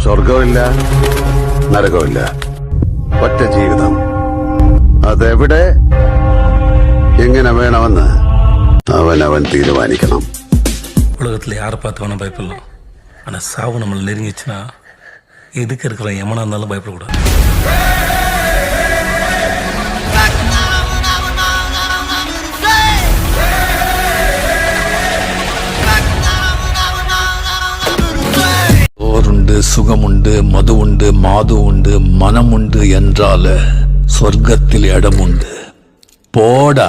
സ്വർഗമില്ല, നരകമില്ല, ഒറ്റ ജീവിതം. അതെവിടെ എങ്ങനെ വേണമെന്ന് അവനവൻ തീരുമാനിക്കണം. உலகத்தில் யாரை பார்த்து வேணால் பயப்படலாம், ஆனால் சாவு நம்மளை நெருங்கிச்சுன்னா எதுக்கு இருக்கிற எமனா இருந்தாலும் பயப்படக்கூடாது. போருண்டு, சுகமுண்டு, மது உண்டு, மாது உண்டு, மனம் உண்டு என்றால சொர்க்கத்தில் இடம் உண்டு. போடா.